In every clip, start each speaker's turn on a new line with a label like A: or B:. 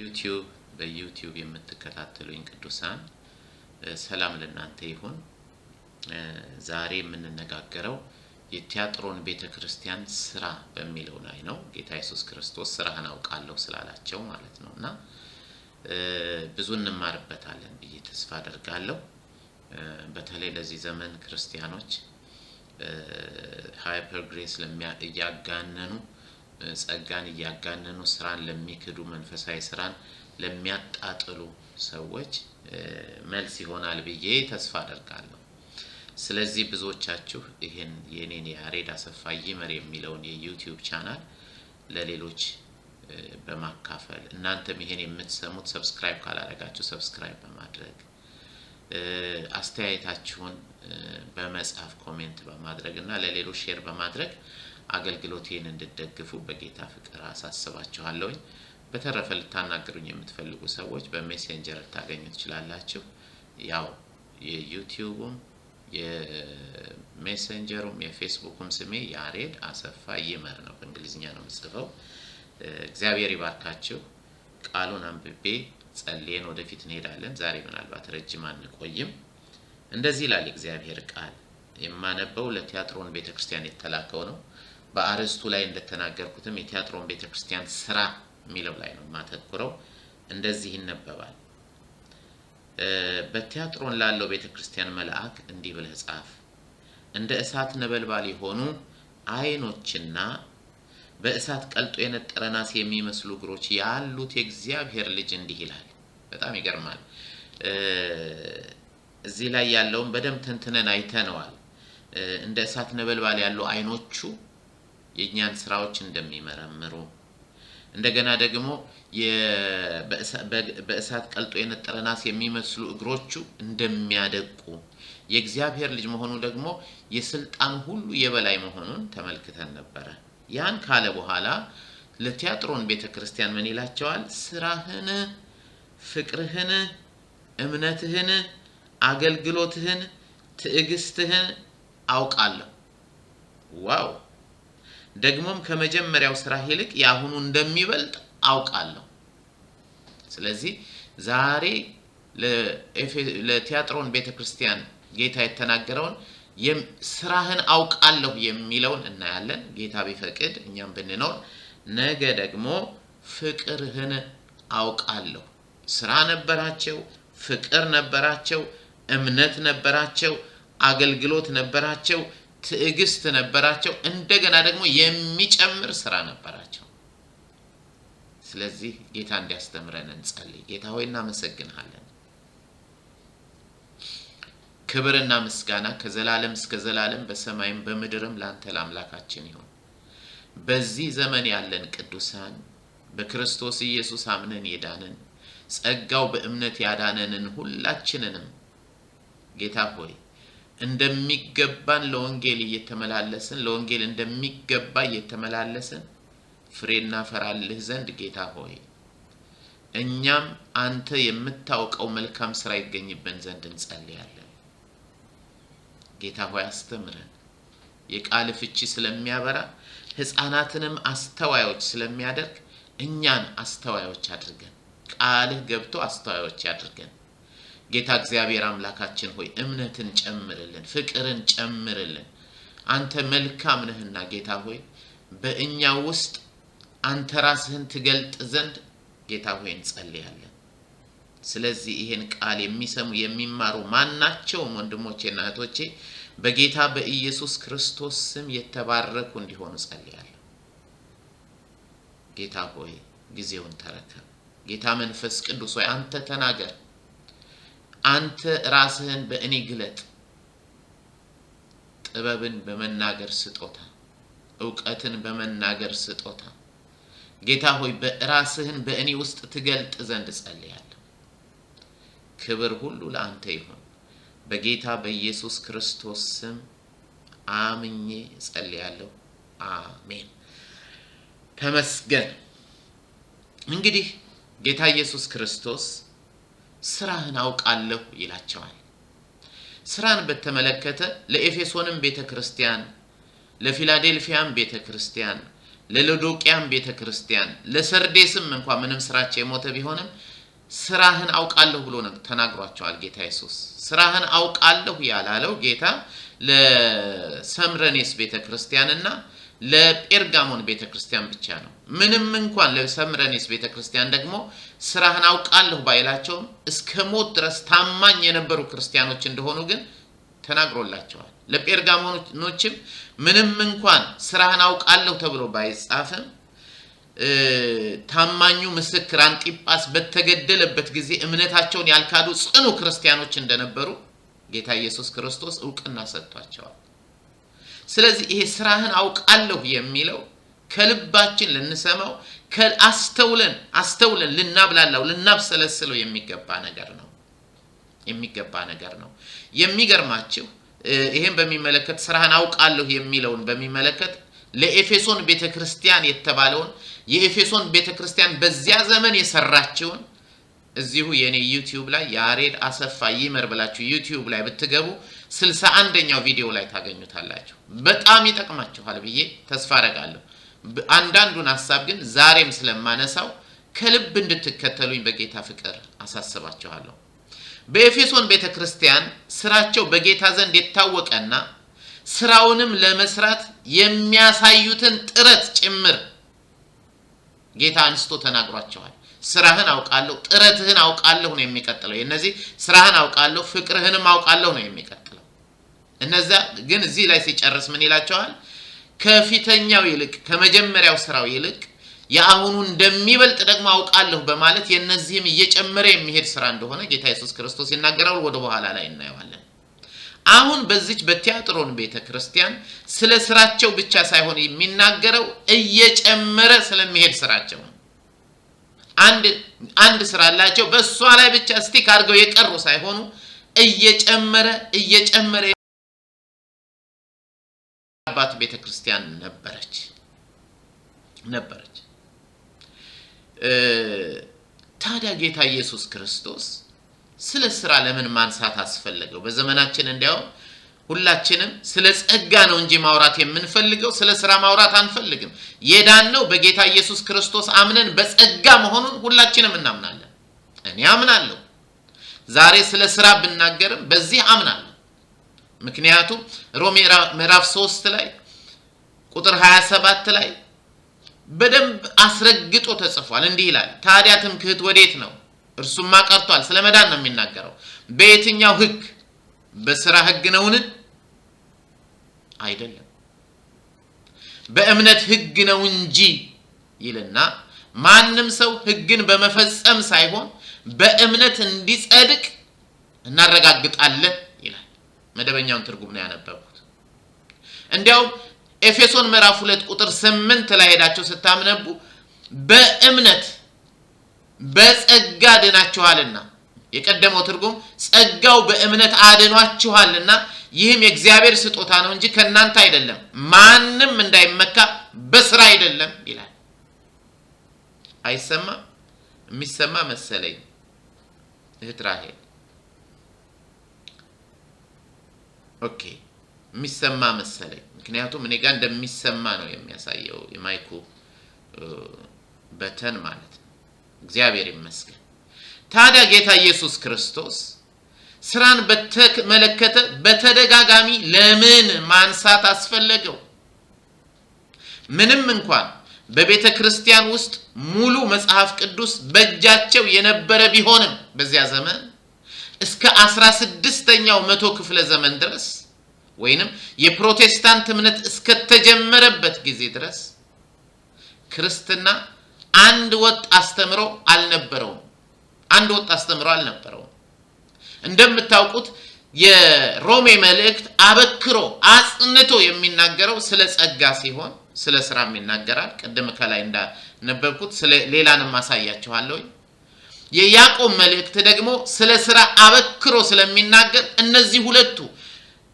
A: ዩቲዩብ በዩቲዩብ የምትከታተሉኝ ቅዱሳን ሰላም ለእናንተ ይሁን። ዛሬ የምንነጋገረው የቲያጥሮን ቤተክርስቲያን ስራ በሚለው ላይ ነው። ጌታ ኢየሱስ ክርስቶስ ስራህን አውቃለሁ ስላላቸው ማለት ነውና ብዙ እንማርበታለን ብዬ ተስፋ አደርጋለሁ። በተለይ ለዚህ ዘመን ክርስቲያኖች ሃይፐር ግሬስ ለሚያጋነኑ ጸጋን ያጋነኑ ስራን ለሚክዱ መንፈሳዊ ስራን ለሚያጣጥሉ ሰዎች መልስ ይሆናል ብዬ ተስፋ አደርጋለሁ። ስለዚህ ብዙዎቻችሁ ይሄን የኔን ያሬድ አሰፋ ይመር የሚለውን የዩቲዩብ ቻናል ለሌሎች በማካፈል እናንተም ይሄን የምትሰሙት ሰብስክራይብ ካላደረጋችሁ ሰብስክራይብ በማድረግ አስተያየታችሁን በመጻፍ ኮሜንት በማድረግ እና ለሌሎች ሼር በማድረግ አገልግሎቴን እንድትደግፉ በጌታ ፍቅር አሳስባችኋለሁ። በተረፈ ልታናገሩኝ የምትፈልጉ ሰዎች በሜሴንጀር ታገኙ ትችላላችሁ። ያው የዩቲዩብም የሜሴንጀሩም የፌስቡክም ስሜ ያሬድ አሰፋ ይመር ነው። በእንግሊዝኛ ነው የምጽፈው። እግዚአብሔር ይባርካችሁ። ቃሉን አንብቤ ጸልየን ወደፊት እንሄዳለን። ዛሬ ምናልባት ረጅም አንቆይም። እንደዚህ ይላል እግዚአብሔር ቃል። የማነበው ለቲያጥሮን ቤተክርስቲያን የተላከው ነው። በአርስቱ ላይ እንደተናገርኩትም የቲያጥሮን ቤተክርስቲያን ስራ የሚለው ላይ ነው ማተኩረው። እንደዚህ ይነበባል። በቲያጥሮን ላለው ቤተክርስቲያን መልአክ እንዲህ ብለህ ጻፍ። እንደ እሳት ነበልባል የሆኑ አይኖችና በእሳት ቀልጦ የነጠረ ናስ የሚመስሉ እግሮች ያሉት የእግዚአብሔር ልጅ እንዲህ ይላል። በጣም ይገርማል። እዚህ ላይ ያለውን በደም ተንትነን አይተነዋል። እንደ እሳት ነበልባል ያሉ አይኖቹ የኛን ስራዎች እንደሚመረምሩ እንደገና ደግሞ በእሳት ቀልጦ የነጠረ ናስ የሚመስሉ እግሮቹ እንደሚያደቁ የእግዚአብሔር ልጅ መሆኑ ደግሞ የስልጣን ሁሉ የበላይ መሆኑን ተመልክተን ነበር። ያን ካለ በኋላ ለቲያጥሮን ቤተክርስቲያን ምን ይላቸዋል? ስራህን፣ ፍቅርህን፣ እምነትህን፣ አገልግሎትህን፣ ትዕግስትህን አውቃለሁ። ዋው! ደግሞም ከመጀመሪያው ስራ ይልቅ ያሁኑ እንደሚበልጥ አውቃለሁ። ስለዚህ ዛሬ ለቲያጥሮን ቤተክርስቲያን ጌታ የተናገረውን ስራህን አውቃለሁ የሚለውን እናያለን። ጌታ ቢፈቅድ እኛም ብንኖር ነገ ደግሞ ፍቅርህን አውቃለሁ። ስራ ነበራቸው፣ ፍቅር ነበራቸው፣ እምነት ነበራቸው፣ አገልግሎት ነበራቸው፣ ትዕግስት ነበራቸው፣ እንደገና ደግሞ የሚጨምር ስራ ነበራቸው። ስለዚህ ጌታ እንዲያስተምረን እንጸልይ። ጌታ ሆይ እናመሰግንሃለን። ክብርና ምስጋና ከዘላለም እስከ ዘላለም በሰማይም በምድርም ላንተ ለአምላካችን ይሁን። በዚህ ዘመን ያለን ቅዱሳን በክርስቶስ ኢየሱስ አምነን የዳንን ጸጋው በእምነት ያዳነንን ሁላችንንም ጌታ ሆይ እንደሚገባን ለወንጌል እየተመላለስን ለወንጌል እንደሚገባ እየተመላለስን ፍሬና ፈራልህ ዘንድ ጌታ ሆይ እኛም አንተ የምታውቀው መልካም ስራ ይገኝብን ዘንድ እንጸልያለን። ጌታ ሆይ አስተምረን። የቃል ፍቺ ስለሚያበራ ሕፃናትንም አስተዋዮች ስለሚያደርግ እኛን አስተዋዮች አድርገን፣ ቃልህ ገብቶ አስተዋዮች ያድርገን። ጌታ እግዚአብሔር አምላካችን ሆይ እምነትን ጨምርልን፣ ፍቅርን ጨምርልን። አንተ መልካም ነህና ጌታ ሆይ በእኛ ውስጥ አንተ ራስህን ትገልጥ ዘንድ ጌታ ሆይ እንጸልያለን። ስለዚህ ይሄን ቃል የሚሰሙ የሚማሩ ማናቸውም ወንድሞቼና እህቶቼ በጌታ በኢየሱስ ክርስቶስ ስም የተባረኩ እንዲሆኑ ጸልያለሁ። ጌታ ሆይ ጊዜውን ተረከብ። ጌታ መንፈስ ቅዱስ ሆይ አንተ ተናገር። አንተ ራስህን በእኔ ግለጥ። ጥበብን በመናገር ስጦታ፣ ዕውቀትን በመናገር ስጦታ ጌታ ሆይ በራስህን በእኔ ውስጥ ትገልጥ ዘንድ ጸልያለሁ። ክብር ሁሉ ለአንተ ይሁን። በጌታ በኢየሱስ ክርስቶስ ስም አምኜ ጸልያለሁ። አሜን። ተመስገን። እንግዲህ ጌታ ኢየሱስ ክርስቶስ ስራህን አውቃለሁ ይላቸዋል። ስራን በተመለከተ ለኤፌሶንም ቤተክርስቲያን፣ ለፊላዴልፊያም ቤተክርስቲያን፣ ለሎዶቅያም ቤተክርስቲያን ለሰርዴስም እንኳን ምንም ስራቸው የሞተ ቢሆንም ስራህን አውቃለሁ ብሎ ተናግሯቸዋል ጌታ ኢየሱስ። ስራህን አውቃለሁ ያላለው ጌታ ለሰምረኔስ ቤተክርስቲያንና ለጴርጋሞን ቤተክርስቲያን ብቻ ነው። ምንም እንኳን ለሰምረኔስ ቤተክርስቲያን ደግሞ ስራህን አውቃለሁ ባይላቸው እስከ ሞት ድረስ ታማኝ የነበሩ ክርስቲያኖች እንደሆኑ ግን ተናግሮላቸዋል። ለጴርጋሞኖችም ምንም እንኳን ስራህን አውቃለሁ ተብሎ ባይጻፍም ታማኙ ምስክር አንጢጳስ በተገደለበት ጊዜ እምነታቸውን ያልካዱ ጽኑ ክርስቲያኖች እንደነበሩ ጌታ ኢየሱስ ክርስቶስ ዕውቅና ሰጥቷቸዋል። ስለዚህ ይሄ ስራህን አውቃለሁ የሚለው ከልባችን ልንሰማው አስተውለን ልናብላላው ልናብሰለስለው የሚገባ ነገር ነው። የሚገርማችሁ ይሄን በሚመለከት ስራህን አውቃለሁ የሚለውን በሚመለከት ለኤፌሶን ቤተክርስቲያን የተባለውን የኤፌሶን ቤተክርስቲያን በዚያ ዘመን የሰራችውን እዚሁ የኔ ዩቲዩብ ላይ ያሬድ አሰፋ ይመር ብላችሁ ዩቲዩብ ላይ ብትገቡ 61ኛው ቪዲዮ ላይ ታገኙታላችሁ። በጣም ይጠቅማችኋል ብዬ ተስፋ አደርጋለሁ። አንዳንዱን ሐሳብ ግን ዛሬም ስለማነሳው ከልብ እንድትከተሉኝ በጌታ ፍቅር አሳስባችኋለሁ። በኤፌሶን ቤተክርስቲያን ስራቸው በጌታ ዘንድ የታወቀና ስራውንም ለመስራት የሚያሳዩትን ጥረት ጭምር ጌታ አንስቶ ተናግሯቸዋል። ስራህን አውቃለሁ ጥረትህን አውቃለሁ ነው የሚቀጥለው። የነዚህ ስራህን አውቃለሁ ፍቅርህንም አውቃለሁ ነው የሚቀጥለው። እነዛ ግን እዚህ ላይ ሲጨርስ ምን ይላቸዋል? ከፊተኛው ይልቅ ከመጀመሪያው ስራው ይልቅ ያሁኑ እንደሚበልጥ ደግሞ አውቃለሁ በማለት የነዚህም እየጨመረ የሚሄድ ስራ እንደሆነ ጌታ ኢየሱስ ክርስቶስ ይናገራል። ወደ በኋላ ላይ እናየዋለን። አሁን በዚች በቲያጥሮን ቤተክርስቲያን ስለ ስራቸው ብቻ ሳይሆን የሚናገረው እየጨመረ ስለሚሄድ ስራቸው ነው። አንድ ስራ አላቸው በእሷ ላይ ብቻ ስቲክ አድርገው የቀሩ ሳይሆኑ እየጨመረ አባት ቤተክርስቲያን ነበረች። ታዲያ ጌታ ኢየሱስ ክርስቶስ ስለ ስራ ለምን ማንሳት አስፈለገው? በዘመናችን እንዲያው ሁላችንም ስለ ጸጋ ነው እንጂ ማውራት የምንፈልገው ስለ ስራ ማውራት አንፈልግም። የዳነው በጌታ ኢየሱስ ክርስቶስ አምነን በጸጋ መሆኑን ሁላችንም እናምናለን። እኔ አምናለሁ። ዛሬ ስለ ስራ ብናገርም በዚህ አምናለሁ። ምክንያቱም ሮሜ ምዕራፍ 3 ላይ ቁጥር 27 ላይ በደንብ አስረግጦ ተጽፏል። እንዲህ ይላል፣ ታዲያ ትምክህት ወዴት ነው? እርሱማ ቀርቷል። ስለ መዳን ነው የሚናገረው። በየትኛው ህግ? በስራ ህግ ነውን? አይደለም፣ በእምነት ህግ ነው እንጂ ይልና ማንም ሰው ህግን በመፈጸም ሳይሆን በእምነት እንዲጸድቅ እናረጋግጣለን ይላል። መደበኛውን ትርጉም ነው ያነበብኩት። እንዲያው ኤፌሶን ምዕራፍ 2 ቁጥር 8 ላይ ሄዳችሁ ስታምነቡ በእምነት በጸጋ ድናችኋልና፣ የቀደመው ትርጉም ጸጋው በእምነት አድኗችኋልና ይህም የእግዚአብሔር ስጦታ ነው እንጂ ከናንተ አይደለም፣ ማንም እንዳይመካ በስራ አይደለም ይላል። አይሰማ? የሚሰማ መሰለኝ እህት ራሄል። ኦኬ፣ የሚሰማ መሰለኝ። ምክንያቱም እኔ ጋር እንደሚሰማ ነው የሚያሳየው የማይኩ በተን ማለት ነው። እግዚአብሔር ይመስገን። ታዲያ ጌታ ኢየሱስ ክርስቶስ ስራን በተመለከተ በተደጋጋሚ ለምን ማንሳት አስፈለገው? ምንም እንኳን በቤተ ክርስቲያን ውስጥ ሙሉ መጽሐፍ ቅዱስ በእጃቸው የነበረ ቢሆንም በዚያ ዘመን እስከ 16ኛው መቶ ክፍለ ዘመን ድረስ ወይንም የፕሮቴስታንት እምነት እስከተጀመረበት ጊዜ ድረስ ክርስትና አንድ ወጥ አስተምሮ አልነበረውም። እንደምታውቁት የሮሜ መልእክት አበክሮ አጽንቶ የሚናገረው ስለ ጸጋ ሲሆን ስለ ስራም ይናገራል። ቀደም ከላይ እንዳነበብኩት ስለ ሌላንም ማሳያችኋለሁ። የያዕቆብ መልእክት ደግሞ ስለ ስራ አበክሮ ስለሚናገር እነዚህ ሁለቱ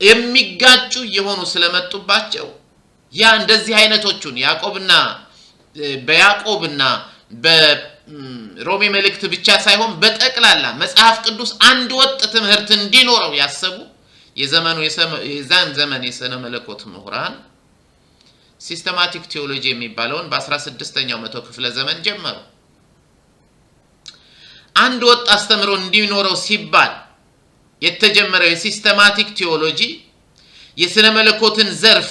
A: የሚጋጩ የሆኑ ስለመጡባቸው ያ እንደዚህ አይነቶቹን በያዕቆብና በሮሜ መልእክት ብቻ ሳይሆን በጠቅላላ መጽሐፍ ቅዱስ አንድ ወጥ ትምህርት እንዲኖረው ያሰቡ የዛን ዘመን የሥነ መለኮት ምሁራን ሲስተማቲክ ቴዎሎጂ የሚባለውን በ16ኛው መቶ ክፍለ ዘመን ጀመሩ። አንድ ወጥ አስተምሮ እንዲኖረው ሲባል የተጀመረው የሲስተማቲክ ቴዎሎጂ የሥነ መለኮትን ዘርፍ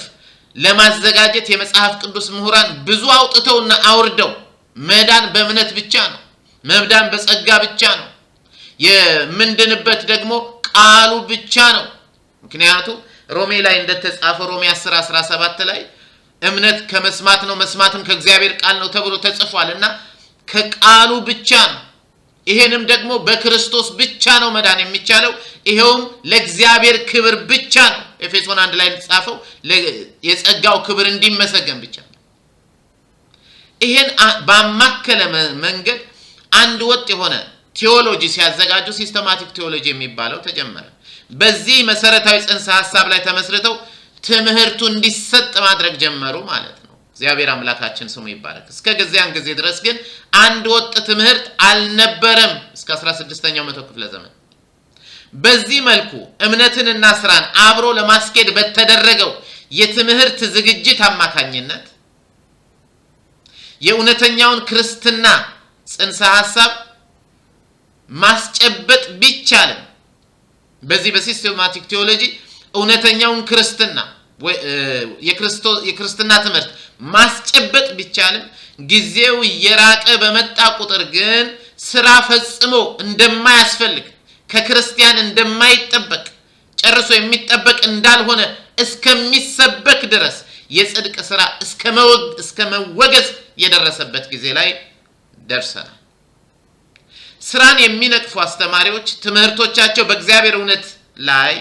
A: ለማዘጋጀት የመጽሐፍ ቅዱስ ምሁራን ብዙ አውጥተውና አውርደው መዳን በእምነት ብቻ ነው፣ መዳን በጸጋ ብቻ ነው፣ የምንድንበት ደግሞ ቃሉ ብቻ ነው። ምክንያቱም ሮሜ ላይ እንደተጻፈ ሮሜ 10:17 ላይ እምነት ከመስማት ነው መስማትም ከእግዚአብሔር ቃል ነው ተብሎ ተጽፏልና ከቃሉ ብቻ ነው። ይሄንም ደግሞ በክርስቶስ ብቻ ነው መዳን የሚቻለው፣ ይሄውም ለእግዚአብሔር ክብር ብቻ ነው። ኤፌሶን 1 ላይ ተጻፈው የጸጋው ክብር እንዲመሰገን ብቻ ነው። ይሄን ባማከለ መንገድ አንድ ወጥ የሆነ ቴዎሎጂ ሲያዘጋጁ ሲስተማቲክ ቴዎሎጂ የሚባለው ተጀመረ። በዚህ መሰረታዊ ጽንሰ ሐሳብ ላይ ተመስርተው ትምህርቱ እንዲሰጥ ማድረግ ጀመሩ ማለት ነው። እግዚአብሔር አምላካችን ስሙ ይባረክ። እስከ ጊዜያን ጊዜ ድረስ ግን አንድ ወጥ ትምህርት አልነበረም እስከ 16ኛው መቶ ክፍለ ዘመን። በዚህ መልኩ እምነትንና ስራን አብሮ ለማስኬድ በተደረገው የትምህርት ዝግጅት አማካኝነት የእውነተኛውን ክርስትና ጽንሰ ሐሳብ ማስጨበጥ ቢቻልም በዚህ በሲስተማቲክ ቴዎሎጂ እውነተኛውን ክርስትና የክርስትና ትምህርት ማስጨበጥ ቢቻልም ጊዜው እየራቀ በመጣ ቁጥር ግን ስራ ፈጽሞ እንደማያስፈልግ ከክርስቲያን እንደማይጠበቅ ጨርሶ የሚጠበቅ እንዳልሆነ እስከሚሰበክ ድረስ የጽድቅ ስራ እስከ መወገዝ የደረሰበት ጊዜ ላይ ደርሰናል። ስራን የሚነቅፉ አስተማሪዎች ትምህርቶቻቸው በእግዚአብሔር እውነት ላይ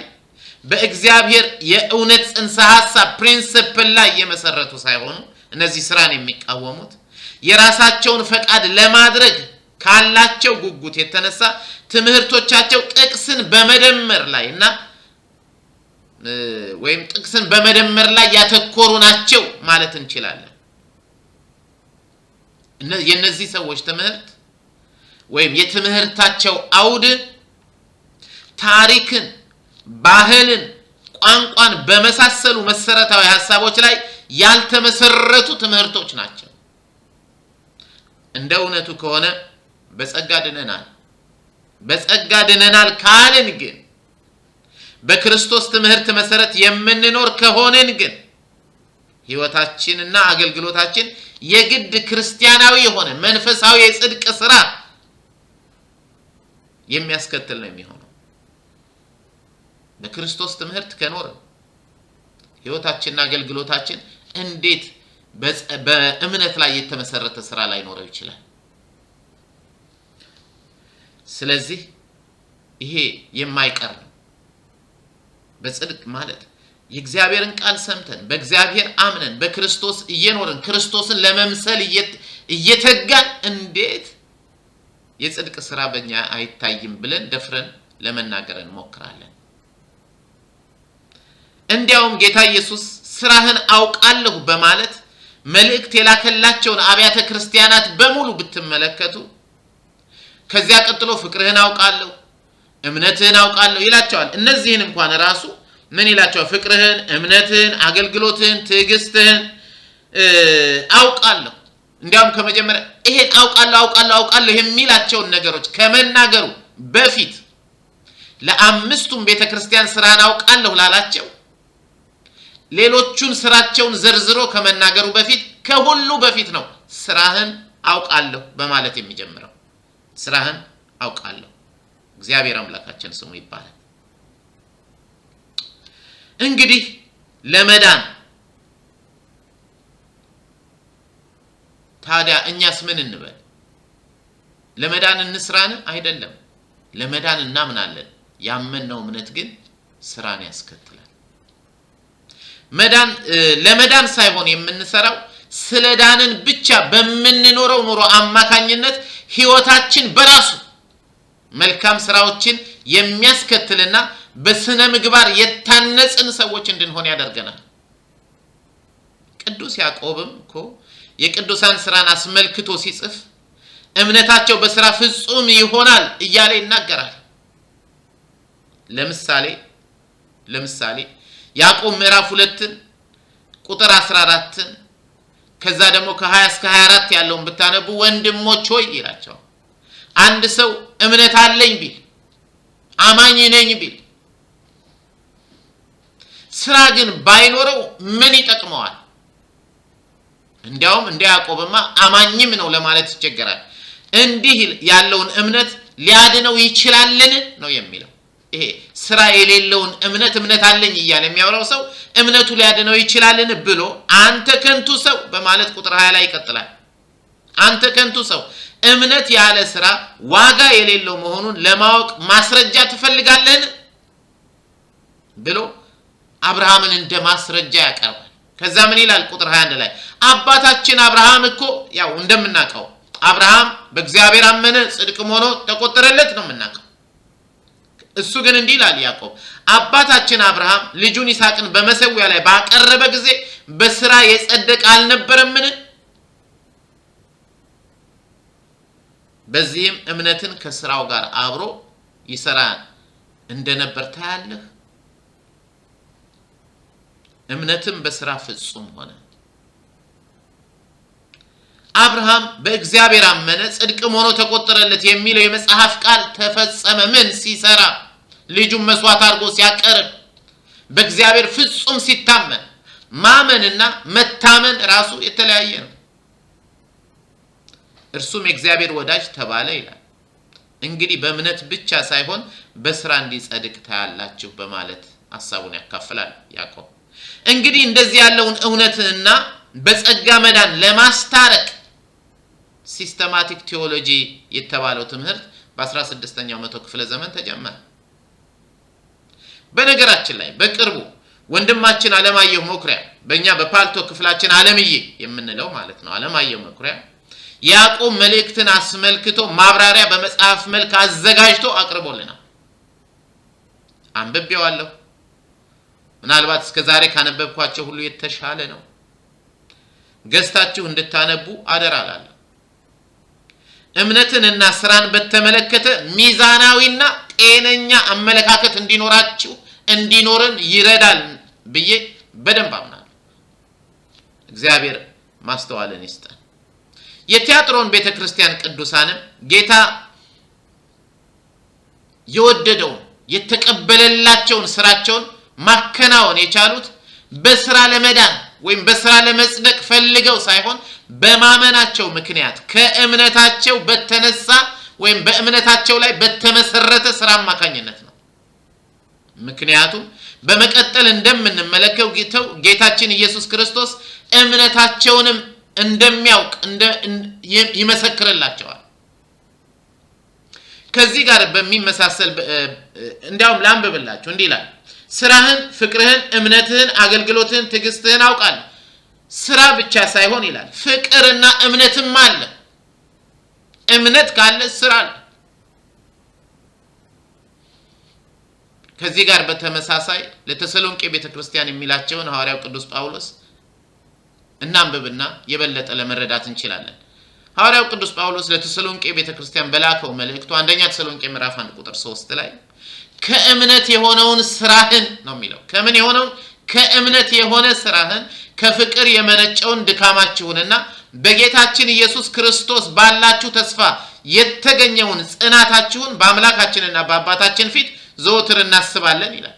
A: በእግዚአብሔር የእውነት ጽንሰ ሐሳብ ፕሪንሲፕል ላይ የመሰረቱ ሳይሆኑ እነዚህ ስራን የሚቃወሙት የራሳቸውን ፈቃድ ለማድረግ ካላቸው ጉጉት የተነሳ ትምህርቶቻቸው ጥቅስን በመደመር ላይና ወይም ጥቅስን በመደመር ላይ ያተኮሩ ናቸው ማለት እንችላለን። የነዚህ ሰዎች ትምህርት ወይም የትምህርታቸው አውድ ታሪክን፣ ባህልን፣ ቋንቋን በመሳሰሉ መሰረታዊ ሐሳቦች ላይ ያልተመሰረቱ ትምህርቶች ናቸው። እንደ እውነቱ ከሆነ በጸጋ ድነናል ካልን ግን በክርስቶስ ትምህርት መሰረት የምንኖር ከሆነን ግን ሕይወታችንና አገልግሎታችን የግድ ክርስቲያናዊ የሆነ መንፈሳዊ የጽድቅ ስራ የሚያስከትል ነው የሚሆነው። በክርስቶስ ትምህርት ከኖርን ሕይወታችንና አገልግሎታችን እንዴት በእምነት ላይ የተመሰረተ ስራ ላይ ኖረው ይችላል? ስለዚህ ይሄ የማይቀር ነው። በጽድቅ ማለት የእግዚአብሔርን ቃል ሰምተን በእግዚአብሔር አምነን በክርስቶስ እየኖርን ክርስቶስን ለመምሰል እየተጋን እንዴት የጽድቅ ስራ በእኛ አይታይም ብለን ደፍረን ለመናገር እንሞክራለን። እንዲያውም ጌታ ኢየሱስ ስራህን አውቃለሁ በማለት መልእክት የላከላቸውን አብያተ ክርስቲያናት በሙሉ ብትመለከቱ ከዚያ ቀጥሎ ፍቅርህን አውቃለሁ፣ እምነትህን አውቃለሁ ይላቸዋል። እነዚህን እንኳን ራሱ ምን ይላቸዋል? ፍቅርህን፣ እምነትህን፣ አገልግሎትህን፣ ትዕግስትህን አውቃለሁ። እንዲያውም ከመጀመሪያ ይሄን አውቃለሁ የሚላቸውን ነገሮች ከመናገሩ በፊት ለአምስቱም ቤተክርስቲያን ስራን አውቃለሁ ላላቸው ሌሎቹን ስራቸውን ዘርዝሮ ከመናገሩ በፊት ከሁሉ በፊት ነው ስራህን አውቃለሁ በማለት የሚጀምረው። ስራህን አውቃለሁ። እግዚአብሔር አምላካችን ስሙ ይባላል። እንግዲህ ለመዳን ታዲያ እኛስ ምን እንበል? ለመዳን እንስራን? አይደለም። ለመዳን እናምናለን። ያመንነው እምነት ግን ስራን ያስከትላል። ለመዳን ሳይሆን የምንሰራው ስለዳንን ብቻ በምንኖረው ኑሮ አማካኝነት ሕይወታችን በራሱ መልካም ስራዎችን የሚያስከትልና በስነ ምግባር የታነጽን ሰዎች እንድንሆን ያደርገናል። ቅዱስ ያዕቆብም እኮ የቅዱሳን ስራን አስመልክቶ ሲጽፍ እምነታቸው በስራ ፍጹም ይሆናል እያለ ይናገራል። ለምሳሌ ያዕቆብ ምዕራፍ 2 ቁጥር 14 ከዛ ደግሞ ከ20 እስከ 24 ያለውን ብታነቡ ወንድሞች ሆይ ይላቸው አንድ ሰው እምነት አለኝ ቢል አማኝ ነኝ ቢል ስራ ግን ባይኖረው ምን ይጠቅመዋል? እንዲያውም እንደ ያዕቆብማ አማኝም ነው ለማለት ይቸገራል። እንዲህ ያለውን እምነት ሊያድነው ይችላልን ነው የሚለው። ይሄ ስራ የሌለውን እምነት አለኝ እያለ የሚያወራው ሰው እምነቱ ሊያድነው ይችላልን ብሎ አንተ ከንቱ ሰው በማለት ቁጥር 20 ላይ ይቀጥላል። አንተ ከንቱ ሰው እምነት ያለ ስራ ዋጋ የሌለው መሆኑን ለማወቅ ማስረጃ ትፈልጋለህን ብሎ አብርሃምን እንደ ማስረጃ ያቀርባል። ከዛ ምን ይላል ቁጥር 21 ላይ አባታችን አብርሃም እኮ ያው እንደምናቀው አብርሃም በእግዚአብሔር አመነ ጽድቅም ሆኖ ተቆጠረለት ነው የምናቀው። እሱ ግን እንዲህ ይላል ያዕቆብ አባታችን አብርሃም ልጁን ይስሐቅን በመሰዊያ ላይ ባቀረበ ጊዜ በስራ የጸደቀ አልነበረምን? በዚህም እምነትን ከስራው ጋር አብሮ ይሰራ እንደነበር ታያለህ። እምነትም በስራ ፍጹም ሆነ። አብርሃም በእግዚአብሔር አመነ ጽድቅም ሆኖ ተቆጠረለት የሚለው የመጽሐፍ ቃል ተፈጸመ። ምን ሲሰራ? ልጁን መስዋዕት አድርጎ ሲያቀርብ፣ በእግዚአብሔር ፍጹም ሲታመን። ማመንና መታመን ራሱ የተለያየ ነው። እርሱም የእግዚአብሔር ወዳጅ ተባለ ይላል። እንግዲህ በእምነት ብቻ ሳይሆን በስራ እንዲጸድቅ ታያላችሁ በማለት ሐሳቡን ያካፍላል ያዕቆብ። እንግዲህ እንደዚህ ያለውን እውነትና በጸጋ መዳን ለማስታረቅ ሲስተማቲክ ቴዎሎጂ የተባለው ትምህርት በ16ኛው መቶ ክፍለ ዘመን ተጀመረ። በነገራችን ላይ በቅርቡ ወንድማችን አለማየሁ መኩሪያ በእኛ በፓልቶ ክፍላችን አለምዬ የምንለው ማለት ነው አለማየሁ መኩሪያ ያዕቆብ መልእክትን አስመልክቶ ማብራሪያ በመጽሐፍ መልክ አዘጋጅቶ አቅርቦልናል። አንብቤዋለሁ። ምናልባት እስከዛሬ ካነበብኳቸው ሁሉ የተሻለ ነው። ገዝታችሁ እንድታነቡ አደራላለሁ። እምነትንና ስራን በተመለከተ ሚዛናዊና ጤነኛ አመለካከት እንዲኖረን ይረዳል ብዬ በደንብ አምናለሁ። እግዚአብሔር ማስተዋልን ይስጠን። የቲያጥሮን ቤተክርስቲያን ቅዱሳንም ጌታ የወደደውን የተቀበለላቸውን ስራቸውን ማከናወን የቻሉት በስራ ለመዳን ወይም በስራ ለመጽደቅ ፈልገው ሳይሆን በማመናቸው ምክንያት ከእምነታቸው በተነሳ ወይም በእምነታቸው ላይ በተመሰረተ ስራ አማካኝነት ነው። ምክንያቱም በመቀጠል እንደምንመለከተው ጌታችን ኢየሱስ ክርስቶስ እምነታቸውንም እንደሚያውቅ ይመሰክርላቸዋል። ከዚህ ጋር በሚመሳሰል እንዲያውም ላንብብላችሁ እንዲህ ይላል ስራህን፣ ፍቅርህን፣ እምነትህን፣ አገልግሎትህን፣ ትዕግስትህን አውቃለሁ። ስራ ብቻ ሳይሆን ይላል ፍቅርና እምነትም አለ። እምነት ካለ ስራ አለ። ከዚህ ጋር በተመሳሳይ ለተሰሎንቄ ቤተክርስቲያን የሚላቸውን ሐዋርያው ቅዱስ ጳውሎስ እናንብብና የበለጠ ለመረዳት እንችላለን። ሐዋርያው ቅዱስ ጳውሎስ ለተሰሎንቄ ቤተክርስቲያን በላከው መልእክቱ አንደኛ ተሰሎንቄ ምዕራፍ 1 ቁጥር 3 ላይ ከእምነት የሆነውን ስራህን ነው የሚለው። ከምን የሆነው? ከእምነት የሆነ ስራህን፣ ከፍቅር የመነጨውን ድካማችሁንና በጌታችን ኢየሱስ ክርስቶስ ባላችሁ ተስፋ የተገኘውን ጽናታችሁን በአምላካችንና በአባታችን ፊት ዘወትር እናስባለን ይላል።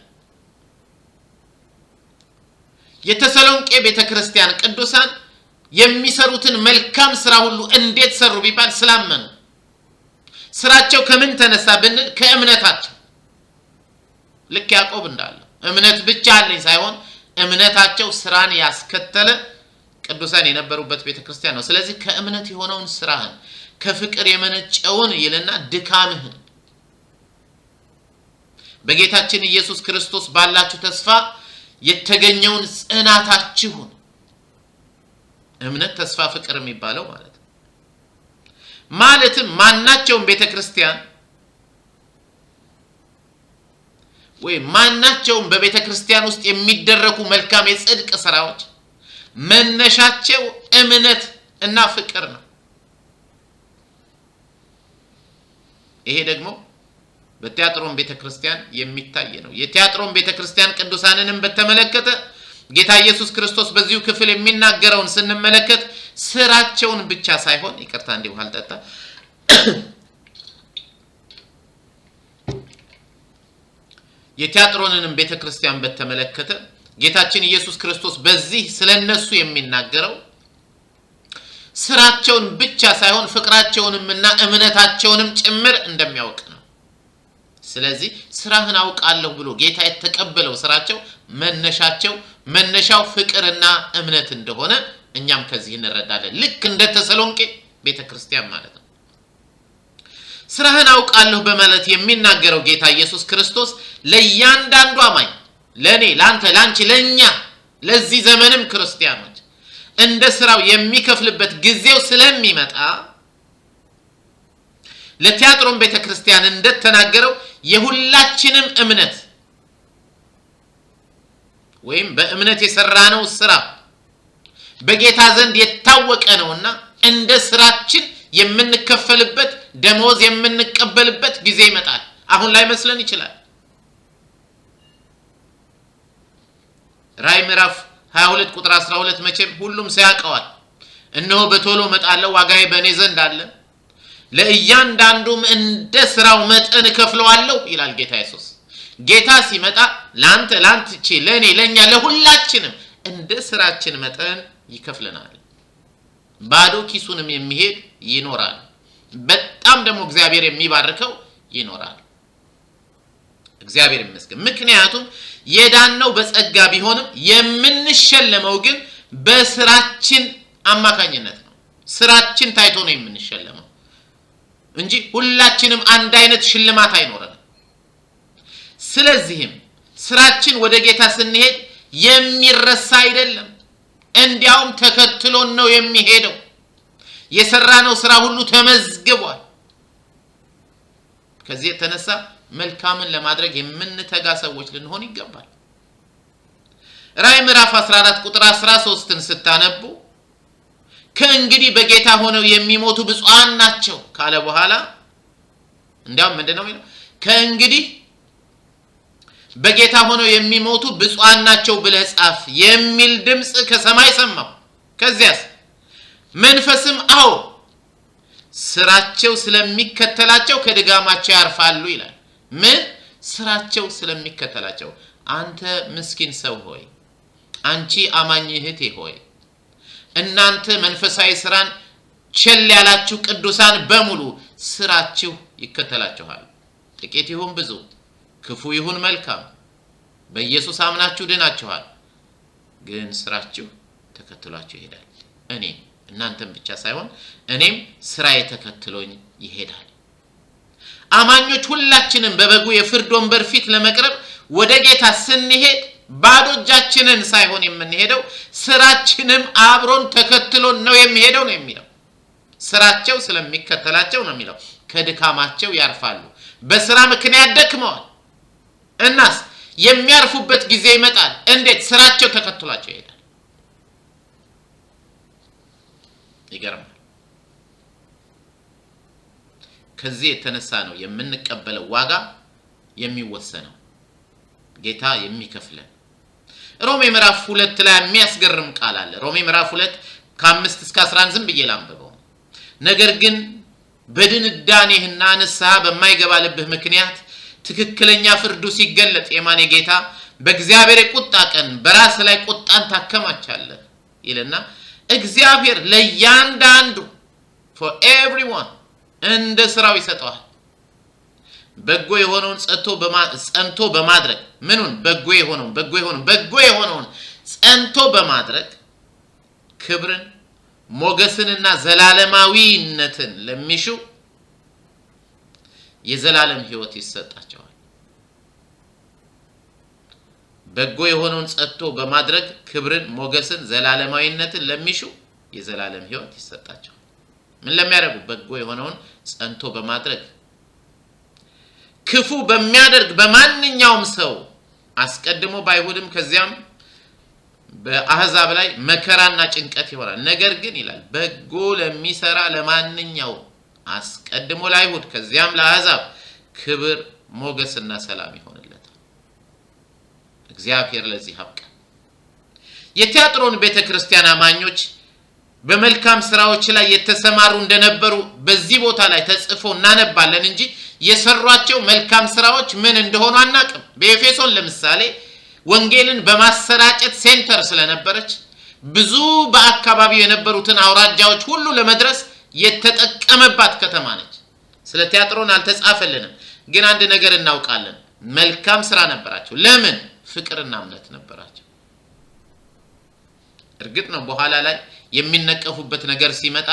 A: የተሰሎንቄ ቤተክርስቲያን ቅዱሳን የሚሰሩትን መልካም ስራ ሁሉ እንዴት ሰሩ ቢባል ስላመኑ። ስራቸው ከምን ተነሳ ብንል ከእምነታቸው። ልክ ያዕቆብ እንዳለው እምነት ብቻ አለኝ ሳይሆን እምነታቸው ስራን ያስከተለ ቅዱሳን የነበሩበት ቤተክርስቲያን ነው። ስለዚህ ከእምነት የሆነውን ስራህን፣ ከፍቅር የመነጨውን ይልና ድካምህን፣ በጌታችን ኢየሱስ ክርስቶስ ባላችሁ ተስፋ የተገኘውን ጽናታችሁን። እምነት፣ ተስፋ፣ ፍቅር የሚባለው ማለት ነው። ማለትም ማናቸውም ቤተክርስቲያን ወይ ማናቸውም በቤተክርስቲያን ውስጥ የሚደረጉ መልካም የጽድቅ ስራዎች መነሻቸው እምነት እና ፍቅር ነው። ይሄ ደግሞ በቲያጥሮን ቤተክርስቲያን የሚታይ ነው። የቲያጥሮን ቤተክርስቲያን ቅዱሳንንም በተመለከተ ጌታ ኢየሱስ ክርስቶስ በዚሁ ክፍል የሚናገረውን ስንመለከት ስራቸውን ብቻ ሳይሆን ይቅርታ እንዲሁ አልጠጣ የቲያጥሮንንም ቤተክርስቲያን በተመለከተ ጌታችን ኢየሱስ ክርስቶስ በዚህ ስለነሱ የሚናገረው ስራቸውን ብቻ ሳይሆን ፍቅራቸውንምና እምነታቸውንም ጭምር እንደሚያውቅ ነው። ስለዚህ ስራህን አውቃለሁ ብሎ ጌታ የተቀበለው ስራቸው መነሻው ፍቅርና እምነት እንደሆነ እኛም ከዚህ እንረዳለን። ልክ እንደ ተሰሎንቄ ቤተክርስቲያን ማለት ነው። ስራህን አውቃለሁ በማለት የሚናገረው ጌታ ኢየሱስ ክርስቶስ ለእያንዳንዱ አማኝ ለኔ ላንተ ላንቺ ለኛ ለዚህ ዘመንም ክርስቲያኖች እንደ ስራው የሚከፍልበት ጊዜው ስለሚመጣ ለቲያጥሮን ቤተክርስቲያን እንደተናገረው የሁላችንም እምነት ወይም በእምነት የሰራነው ስራ በጌታ ዘንድ የታወቀ ነውና እንደ ስራችን የምንከፈልበት ደሞዝ የምንቀበልበት ጊዜ ይመጣል። አሁን ላይ መስለን ይችላል። ራዕይ ምዕራፍ 22 ቁጥር 12 መቼም ሁሉም ሲያቀዋል። እነሆ በቶሎ መጣለው ዋጋዬ በእኔ ዘንድ አለ ለእያንዳንዱም እንደ ስራው መጠን እከፍለዋለሁ ይላል ጌታ ኢየሱስ። ጌታ ሲመጣ ላንተ ላንቺ ለኔ ለኛ ለሁላችንም እንደ ስራችን መጠን ይከፍለናል። ባዶ ኪሱንም የሚሄድ ይኖራል። በጣም ደግሞ እግዚአብሔር የሚባርከው ይኖራል። እግዚአብሔር ይመስገን። ምክንያቱም የዳነው በጸጋ ቢሆንም የምንሸለመው ግን በስራችን አማካኝነት ነው። ስራችን ታይቶ ነው የምንሸለመው እንጂ ሁላችንም አንድ አይነት ሽልማት አይኖርም። ስለዚህም ስራችን ወደ ጌታ ስንሄድ የሚረሳ አይደለም፣ እንዲያውም ተከትሎን ነው የሚሄደው። የሰራነው ስራ ሁሉ ተመዝግቧል። ከዚህ የተነሳ መልካምን ለማድረግ የምንተጋ ሰዎች ልንሆን ይገባል። ራዕይ ምዕራፍ 14 ቁጥር 13ን ስታነቡ ከእንግዲህ በጌታ ሆነው የሚሞቱ ብፁዓን ናቸው ካለ በኋላ እንዲያውም ምንድነው የሚለው? ከእንግዲህ በጌታ ሆነው የሚሞቱ ብፁዓን ናቸው ብለህ ጻፍ የሚል ድምጽ ከሰማይ ሰማሁ። ከዚያስ መንፈስም አዎ ስራቸው ስለሚከተላቸው ከድጋማቸው ያርፋሉ ይላል። ምን ስራቸው ስለሚከተላቸው? አንተ ምስኪን ሰው ሆይ፣ አንቺ አማኝ እህቴ ሆይ፣ እናንተ መንፈሳዊ ስራን ቸል ያላችሁ ቅዱሳን በሙሉ ስራችሁ ይከተላችኋል። ጥቂት ይሁን ብዙ፣ ክፉ ይሁን መልካም፣ በኢየሱስ አምናችሁ ድናችኋል። ግን ስራችሁ ተከትሏችሁ ይሄዳል። እናንተም ብቻ ሳይሆን እኔም ስራዬ ተከትሎኝ ይሄዳል። አማኞች ሁላችንም በበጉ የፍርድ ወንበር ፊት ለመቅረብ ወደ ጌታ ስንሄድ ባዶ እጃችንን ሳይሆን የምንሄደው ስራችንም አብሮን ተከትሎን ነው የሚሄደው ነው የሚለው። ስራቸው ስለሚከተላቸው ነው የሚለው። ከድካማቸው ያርፋሉ። በስራ ምክንያት ደክመዋል። እናስ የሚያርፉበት ጊዜ ይመጣል። እንዴት? ስራቸው ተከትሏቸው ይሄዳል። ይገርማል። ከዚህ የተነሳ ነው የምንቀበለው ዋጋ የሚወሰነው፣ ጌታ የሚከፍለን። ሮሜ ምዕራፍ 2 ላይ የሚያስገርም ቃል አለ። ሮሜ ምዕራፍ 2 ከ5 እስከ 11 ዝም ብዬ ላንብበው። ነገር ግን በድንዳኔህና ንስሐ በማይገባ ልብህ ምክንያት ትክክለኛ ፍርዱ ሲገለጥ የማን ጌታ በእግዚአብሔር ቁጣ ቀን በራስ ላይ ቁጣን ታከማቻለህ ይልና እግዚአብሔር ለእያንዳንዱ for everyone እንደ ስራው ይሰጠዋል። በጎ የሆነውን ጸንቶ በማድረግ ምኑን? በጎ የሆነውን ጸንቶ በማድረግ ክብርን ሞገስንና ዘላለማዊነትን ለሚሹ የዘላለም ሕይወት ይሰጣቸዋል። በጎ የሆነውን ጸንቶ በማድረግ ክብርን ሞገስን ዘላለማዊነትን ለሚሹ የዘላለም ሕይወት ይሰጣቸዋል። ምን ለሚያደርጉ? በጎ የሆነውን ጸንቶ በማድረግ ክፉ በሚያደርግ በማንኛውም ሰው አስቀድሞ ባይሁድም ከዚያም በአህዛብ ላይ መከራና ጭንቀት ይሆናል። ነገር ግን ይላል በጎ ለሚሰራ ለማንኛው አስቀድሞ ለአይሁድ ከዚያም ለአህዛብ ክብር ሞገስና ሰላም ይሆንለታል። እግዚአብሔር ለዚህ ያብቃን። የቲያጥሮን ቤተክርስቲያን አማኞች በመልካም ስራዎች ላይ የተሰማሩ እንደነበሩ በዚህ ቦታ ላይ ተጽፎ እናነባለን እንጂ የሰሯቸው መልካም ስራዎች ምን እንደሆኑ አናቅም። በኤፌሶን ለምሳሌ ወንጌልን በማሰራጨት ሴንተር ስለነበረች ብዙ በአካባቢው የነበሩትን አውራጃዎች ሁሉ ለመድረስ የተጠቀመባት ከተማ ነች። ስለ ቲያጥሮን አልተጻፈልንም፣ ግን አንድ ነገር እናውቃለን። መልካም ስራ ነበራቸው። ለምን? ፍቅርና እምነት ነበራቸው። እርግጥ ነው በኋላ ላይ የሚነቀፉበት ነገር ሲመጣ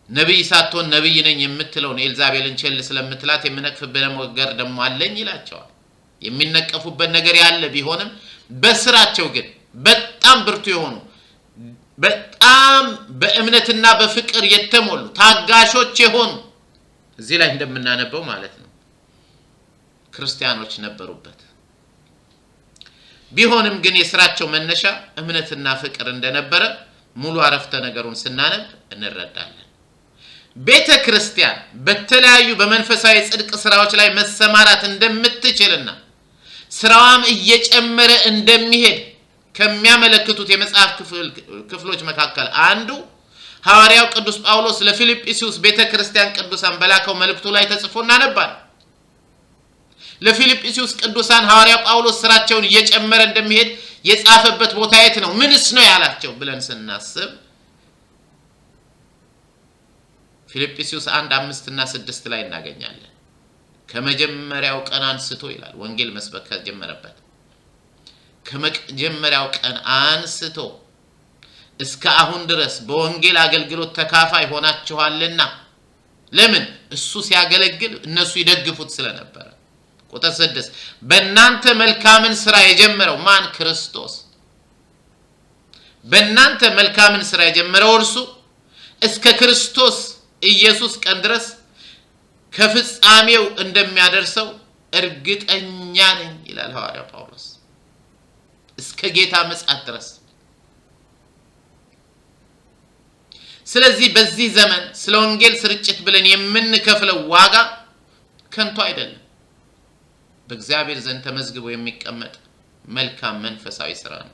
A: ነብይ ሳትሆን ነብይ ነኝ የምትለው ኤልዛቤልን ቸል ስለምትላት የምነቅፍበት ነገር ደሞ አለኝ ይላቸዋል። የሚነቀፉበት ነገር ያለ ቢሆንም በስራቸው ግን በጣም ብርቱ የሆኑ በጣም በእምነትና በፍቅር የተሞሉ ታጋሾች የሆኑ እዚህ ላይ እንደምናነበው ማለት ነው ክርስቲያኖች ነበሩበት። ቢሆንም ግን የስራቸው መነሻ እምነትና ፍቅር እንደነበረ ሙሉ አረፍተ ነገሩን ስናነብ እንረዳለን። ቤተክርስቲያን በተለያዩ በመንፈሳዊ ጽድቅ ስራዎች ላይ መሰማራት እንደምትችልና ስራዋም እየጨመረ እንደሚሄድ ከሚያመለክቱት የመጽሐፍ ክፍሎች መካከል አንዱ ሐዋርያው ቅዱስ ጳውሎስ ለፊልጵስዩስ ቤተክርስቲያን ቅዱሳን በላከው መልእክቱ ላይ ተጽፎ እናነባለን። ለፊልጵስዩስ ቅዱሳን ሐዋርያው ጳውሎስ ስራቸውን እየጨመረ እንደሚሄድ የጻፈበት ቦታ የት ነው? ምንስ ነው ያላቸው ብለን ስናስብ ፊልጵስዩስ 1:5 እና 6 ላይ እናገኛለን። ከመጀመሪያው ቀን አንስቶ ይላል ወንጌል መስበክ ከጀመረበት ከመጀመሪያው ቀን አንስቶ እስከ አሁን ድረስ በወንጌል አገልግሎት ተካፋይ ሆናችኋልና። ለምን? እሱ ሲያገለግል እነሱ ይደግፉት ስለነበረ። ቁጥር 6 በእናንተ መልካምን ስራ የጀመረው ማን? ክርስቶስ። በእናንተ መልካምን ስራ የጀመረው እርሱ እስከ ክርስቶስ ኢየሱስ ቀን ድረስ ከፍጻሜው እንደሚያደርሰው እርግጠኛ ነኝ ይላል ሐዋርያው ጳውሎስ። እስከ ጌታ ምጽአት ድረስ። ስለዚህ በዚህ ዘመን ስለ ወንጌል ስርጭት ብለን የምንከፍለው ዋጋ ከንቱ አይደለም። በእግዚአብሔር ዘንድ ተመዝግቦ የሚቀመጥ መልካም መንፈሳዊ ስራ ነው።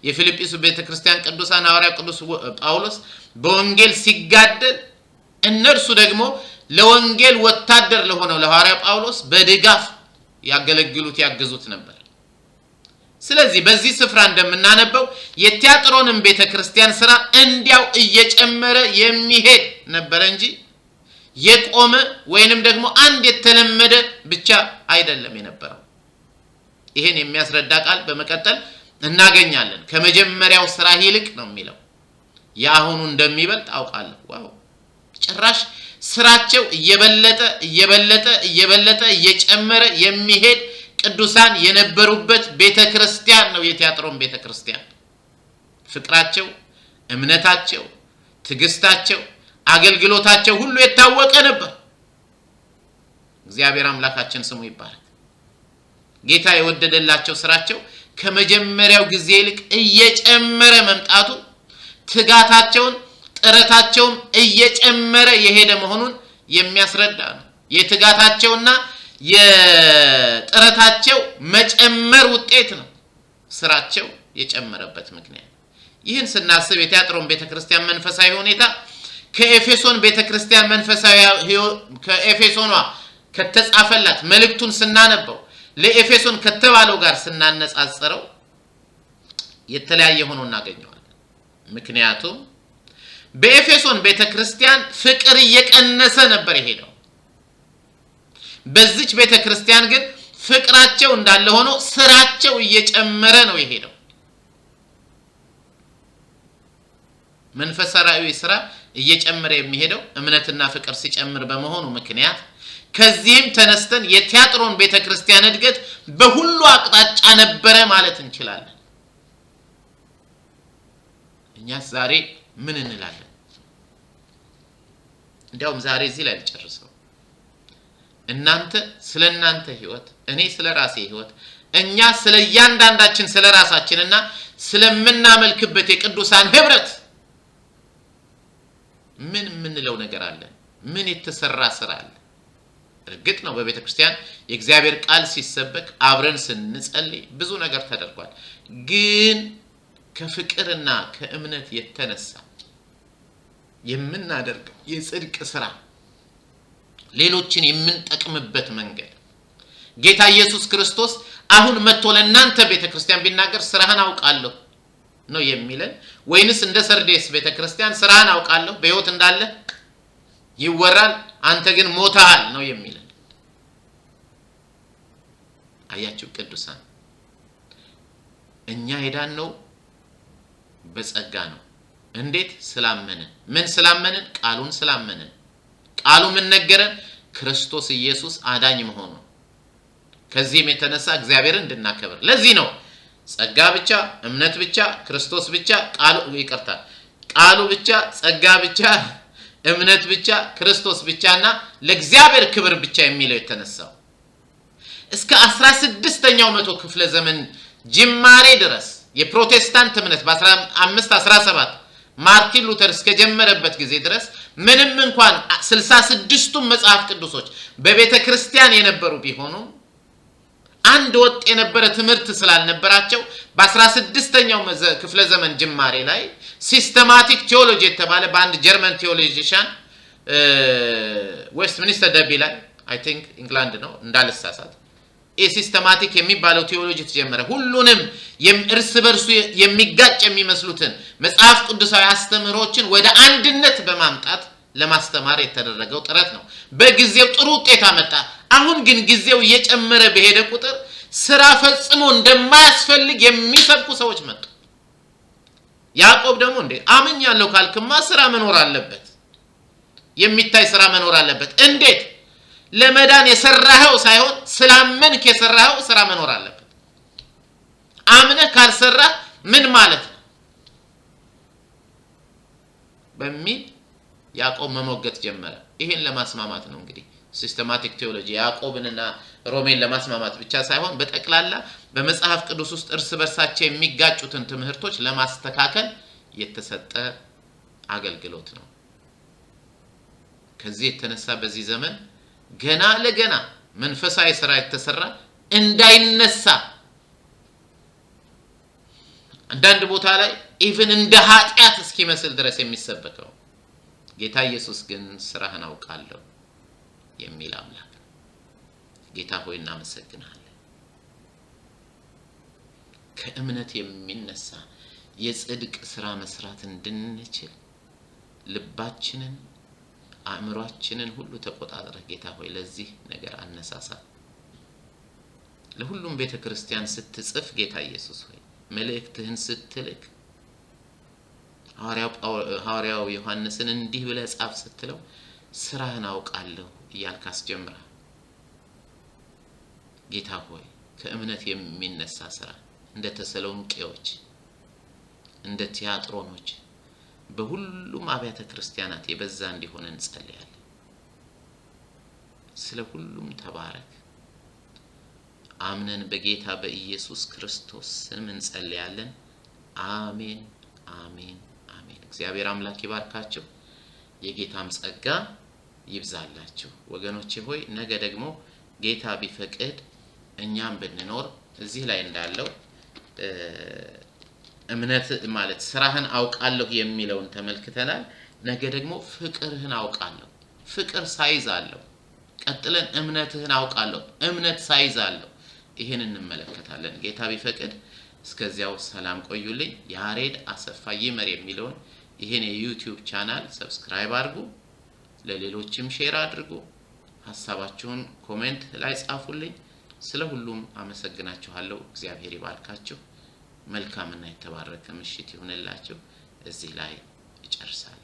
A: የፊልጵስዩስ ቤተክርስቲያን ቅዱሳን ሐዋርያው ቅዱስ ጳውሎስ በወንጌል ሲጋደል እነርሱ ደግሞ ለወንጌል ወታደር ለሆነው ለሐዋርያው ጳውሎስ በድጋፍ ያገለግሉት ያገዙት ነበር። ስለዚህ በዚህ ስፍራ እንደምናነበው የቲያጥሮንን ቤተክርስቲያን ስራ እንዲያው እየጨመረ የሚሄድ ነበር እንጂ የቆመ ወይንም ደግሞ አንድ የተለመደ ብቻ አይደለም የነበረው። ይሄን የሚያስረዳ ቃል በመቀጠል እናገኛለን። ከመጀመሪያው ስራ ይልቅ ነው የሚለው። ያሁኑ እንደሚበልጥ አውቃለሁ። ዋው! ጭራሽ ስራቸው እየበለጠ እየጨመረ የሚሄድ ቅዱሳን የነበሩበት ቤተክርስቲያን ነው የቲያጥሮን ቤተክርስቲያን። ፍቅራቸው፣ እምነታቸው፣ ትግስታቸው፣ አገልግሎታቸው ሁሉ የታወቀ ነበር። እግዚአብሔር አምላካችን ስሙ ይባረክ። ጌታ የወደደላቸው ስራቸው ከመጀመሪያው ጊዜ ይልቅ እየጨመረ መምጣቱ ትጋታቸውን ጥረታቸውም እየጨመረ የሄደ መሆኑን የሚያስረዳ ነው። የትጋታቸውና የጥረታቸው መጨመር ውጤት ነው ስራቸው የጨመረበት ምክንያት። ይህን ስናስብ የቲያጥሮን ቤተክርስቲያን መንፈሳዊ ሁኔታ ከኤፌሶን ቤተክርስቲያን መንፈሳዊ ከኤፌሶኗ ከተጻፈላት መልእክቱን ስናነበው ለኤፌሶን ከተባለው ጋር ስናነጻጽረው የተለያየ ሆኖ እናገኘዋለን። ምክንያቱም በኤፌሶን ቤተክርስቲያን ፍቅር እየቀነሰ ነበር የሄደው። በዚች ቤተክርስቲያን ግን ፍቅራቸው እንዳለ ሆኖ ስራቸው እየጨመረ ነው የሄደው። መንፈሳዊ ስራ እየጨመረ የሚሄደው እምነትና ፍቅር ሲጨምር በመሆኑ ምክንያት ከዚህም ተነስተን የቲያጥሮን ቤተክርስቲያን እድገት በሁሉ አቅጣጫ ነበረ ማለት እንችላለን። እኛስ ዛሬ ምን እንላለን? እንዲያውም ዛሬ እዚህ ላይ ልጨርሰው። እናንተ ስለናንተ ህይወት፣ እኔ ስለራሴ ህይወት፣ እኛ ስለያንዳንዳችን ስለራሳችንና ስለምናመልክበት የቅዱሳን ህብረት ምን ምንለው ነገር አለ? ምን የተሰራ ስራ አለ? እርግጥ ነው በቤተክርስቲያን የእግዚአብሔር ቃል ሲሰበክ አብረን ስንጸልይ ብዙ ነገር ተደርጓል። ግን ከፍቅርና ከእምነት የተነሳ የምናደርገው የጽድቅ ስራ ሌሎችን የምንጠቅምበት መንገድ ጌታ ኢየሱስ ክርስቶስ አሁን መጥቶ ለእናንተ ቤተክርስቲያን ቢናገር ስራህን አውቃለሁ ነው የሚለን ወይንስ እንደ ሰርዴስ ቤተክርስቲያን ስራህን አውቃለሁ በሕይወት እንዳለ ይወራል አንተ ግን ሞተሃል ነው የሚለን? አያችሁ ቅዱሳን እኛ የዳነው በጸጋ ነው። እንዴት? ስላመንን። ምን ስላመንን? ቃሉን ስላመንን። ቃሉ ምን ነገረን? ክርስቶስ ኢየሱስ አዳኝ መሆኑ። ከዚህም የተነሳ እግዚአብሔርን እንድናከብር። ለዚህ ነው ጸጋ ብቻ፣ እምነት ብቻ፣ ክርስቶስ ብቻ፣ ቃሉ ብቻ፣ ጸጋ ብቻ፣ እምነት ብቻ፣ ክርስቶስ ብቻና ለእግዚአብሔር ክብር ብቻ የሚለው የተነሳው። እስከ 16ኛው መቶ ክፍለ ዘመን ጅማሬ ድረስ የፕሮቴስታንት እምነት በ1517 ማርቲን ሉተር እስከጀመረበት ጊዜ ድረስ ምንም እንኳን 66ቱም መጽሐፍ ቅዱሶች በቤተክርስቲያን የነበሩ ቢሆኑ አንድ ወጥ የነበረ ትምህርት ስላልነበራቸው በ16ኛው ክፍለ ዘመን ጅማሬ ላይ ሲስተማቲክ ቲዮሎጂ የተባለ በአንድ ጀርመን ቲዮሎጂሻን ዌስትሚኒስተር ደርቢ ላይ አይ ቲንክ ኢንግላንድ ነው እንዳልሳሳት ሲስተማቲክ የሚባለው ቲዮሎጂ ተጀመረ። ሁሉንም እርስ በርሱ የሚጋጭ የሚመስሉትን መጽሐፍ ቅዱሳዊ አስተምህሮችን ወደ አንድነት በማምጣት ለማስተማር የተደረገው ጥረት ነው። በጊዜው ጥሩ ውጤት አመጣ። አሁን ግን ጊዜው እየጨመረ በሄደ ቁጥር ስራ ፈጽሞ እንደማያስፈልግ የሚሰብኩ ሰዎች መጡ። ያዕቆብ ደግሞ እንዴ አመኛለሁ ካልክማ ስራ መኖር አለበት፣ የሚታይ ስራ መኖር አለበት። እንዴት? ለመዳን የሰራኸው ሳይሆን ስላመንክ የሰራኸው ስራ መኖር አለበት። አምነህ ካልሰራህ ምን ማለት ነው በሚል ያዕቆብ መሞገት ጀመረ። ይሄን ለማስማማት ነው እንግዲህ ሲስተማቲክ ቲዮሎጂ ያዕቆብንና ሮሜን ለማስማማት ብቻ ሳይሆን በጠቅላላ በመጽሐፍ ቅዱስ ውስጥ እርስ በርሳቸው የሚጋጩትን ትምህርቶች ለማስተካከል የተሰጠ አገልግሎት ነው። ከዚህ የተነሳ በዚህ ዘመን ገና ለገና መንፈሳዊ ስራ የተሰራ እንዳይነሳ አንዳንድ ቦታ ላይ ኢቭን እንደ ኃጢአት እስኪመስል ድረስ የሚሰበከው ጌታ ኢየሱስ ግን ስራህን አውቃለሁ የሚል አምላክ። ጌታ ሆይ እናመሰግናለን። ከእምነት የሚነሳ የጽድቅ ስራ መስራት እንድንችል ልባችንን አእምሯችንን ሁሉ ተቆጣጥረህ ጌታ ሆይ ለዚህ ነገር አነሳሳ። ለሁሉም ቤተክርስቲያን ስትጽፍ ጌታ ኢየሱስ ሆይ መልእክትህን ስትልክ ሐዋርያው ዮሐንስን እንዲህ ብለህ ጻፍ ስትለው ስራህን አውቃለሁ እያልክ አስጀምራ። ጌታ ሆይ ከእምነት የሚነሳ ስራ እንደ ተሰሎንቄዎች እንደ ቲያጥሮኖች በሁሉም አብያተ ክርስቲያናት የበዛ እንዲሆን እንጸልያለን። ስለ ሁሉም ተባረክ። አምነን በጌታ በኢየሱስ ክርስቶስ ስም እንጸልያለን። አሜን አሜን አሜን። እግዚአብሔር አምላክ ይባርካችሁ፣ የጌታም ጸጋ ይብዛላችሁ። ወገኖቼ ሆይ ነገ ደግሞ ጌታ ቢፈቅድ እኛም ብንኖር እዚህ ላይ እንዳለው እምነት ማለት ስራህን አውቃለሁ የሚለውን ተመልክተናል። ነገ ደግሞ ፍቅርህን አውቃለሁ፣ ፍቅር ሳይዝ አለው። ቀጥለን እምነትህን አውቃለሁ፣ እምነት ሳይዝ አለው። ይሄን እንመለከታለን ጌታ ቢፈቅድ። እስከዚያው ሰላም ቆዩልኝ። ያሬድ አሰፋ ይመር የሚለውን ይሄን የዩቲዩብ ቻናል ሰብስክራይብ አድርጉ፣ ለሌሎችም ሼር አድርጉ። ሐሳባችሁን ኮሜንት ላይ ጻፉልኝ። ስለ ሁሉም አመሰግናችኋለሁ። እግዚአብሔር ይባርካችሁ። መልካምና የተባረከ ምሽት ይሁንላችሁ። እዚህ ላይ ይጨርሳል።